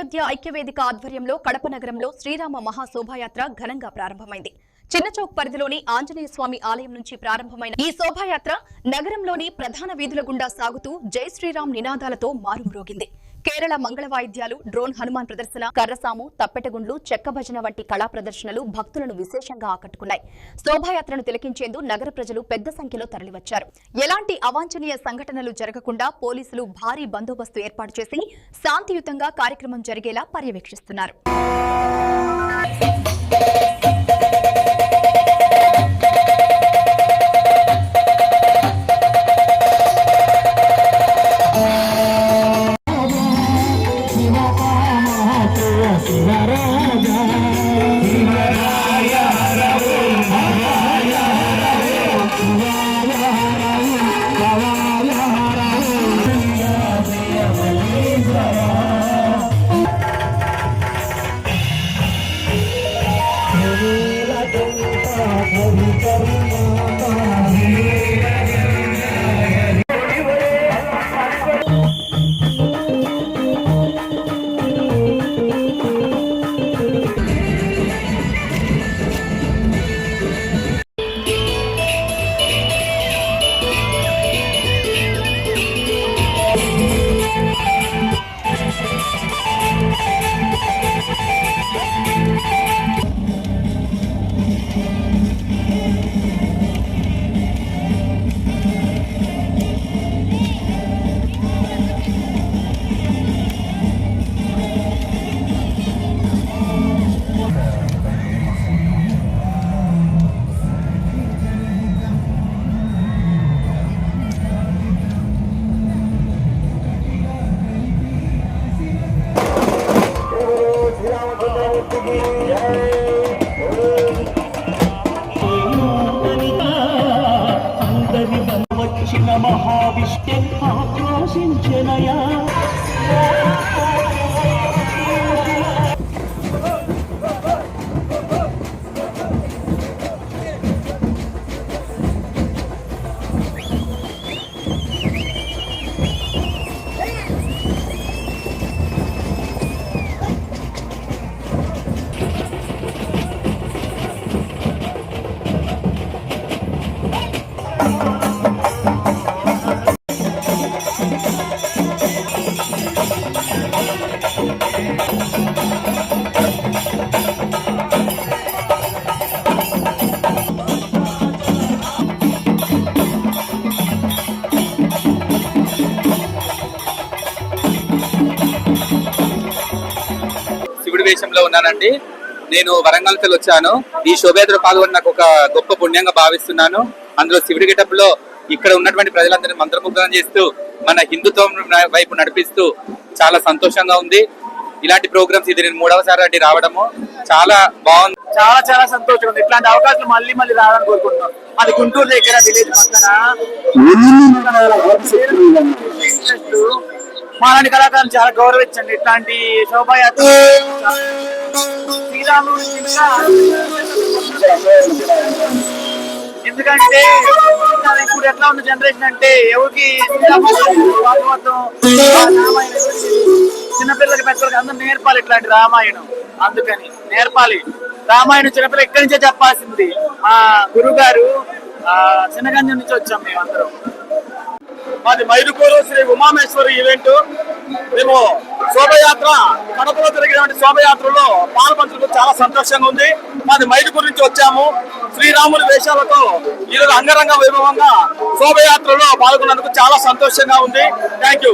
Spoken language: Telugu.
అయోధ్య ఐక్యవేదిక ఆధ్వర్యంలో కడప నగరంలో శ్రీరామ మహాశోభాయాత్ర ఘనంగా ప్రారంభమైంది. చిన్నచౌక్ పరిధిలోని ఆంజనేయ స్వామి ఆలయం నుంచి ప్రారంభమైన ఈ శోభాయాత్ర నగరంలోని ప్రధాన వీధుల గుండా సాగుతూ జై శ్రీరామ్ నినాదాలతో మారుమ్రోగింది. కేరళ మంగళ వాయిద్యాలు, డ్రోన్ హనుమాన్ ప్రదర్శన, కర్రసాము, తప్పెటగుండ్లు, చెక్క భజన వంటి కళా ప్రదర్శనలు భక్తులను విశేషంగా ఆకట్టుకున్నాయి. శోభాయాత్రను తిలకించేందుకు నగర ప్రజలు పెద్ద సంఖ్యలో తరలివచ్చారు. ఎలాంటి అవాంఛనీయ సంఘటనలు జరగకుండా పోలీసులు భారీ బందోబస్తు ఏర్పాటు చేసి శాంతియుతంగా కార్యక్రమం జరిగేలా పర్యవేక్షిస్తున్నారు. మహావిష్ణు ఆక్రోశించనయా శివుడి వేషంలో ఉన్నానండి. నేను వరంగల్కి వచ్చాను. ఈ శోభయాత్రలో పాల్గొని నాకు ఒక గొప్ప పుణ్యంగా భావిస్తున్నాను. అందులో శివుడి గెటప్ లో ఇక్కడ ఉన్నటువంటి ప్రజలందరినీ మంత్రముగ్ధం చేస్తూ మన హిందుత్వం వైపు నడిపిస్తూ చాలా సంతోషంగా ఉంది. ఇలాంటి ప్రోగ్రామ్స్ ఇది నేను 3వ సారి రావడము చాలా బాగుంది. చాలా సంతోషంగా ఉంది. ఇట్లాంటి అవకాశాలు మళ్ళీ రావాలని కోరుకుంటున్నాం. అది గుంటూరు దగ్గర విలేజ్ పక్కన మాలాంటి కళాకారులు చాలా గౌరవించండి. ఇట్లాంటి శోభాయాత్ర శ్రీరాముడు ఎందుకంటే ఇప్పుడు ఎట్లా ఉన్న జనరేషన్ అంటే ఎవరికి చిన్నపిల్లలకి పెద్దలకి అందరూ నేర్పాలి ఇట్లాంటి రామాయణం. అందుకని నేర్పాలి రామాయణం. చిన్నపిల్లలు ఇక్కడి నుంచే చెప్పాల్సింది. మా గురువు గారు చిన్నగంజం నుంచి వచ్చాం మేమందరం. మాది మైదుకూరు శ్రీ ఉమామేశ్వరి ఈవెంట్. మేము శోభయాత్ర కడపలో జరిగినటువంటి శోభయాత్రలో పాల్పంచులకు చాలా సంతోషంగా ఉంది. మాది మైదుకూరు నుంచి వచ్చాము. శ్రీరాముని వేషాలతో ఈరోజు అంగరంగ వైభవంగా శోభయాత్రలో పాల్గొన్నందుకు చాలా సంతోషంగా ఉంది. Thank you.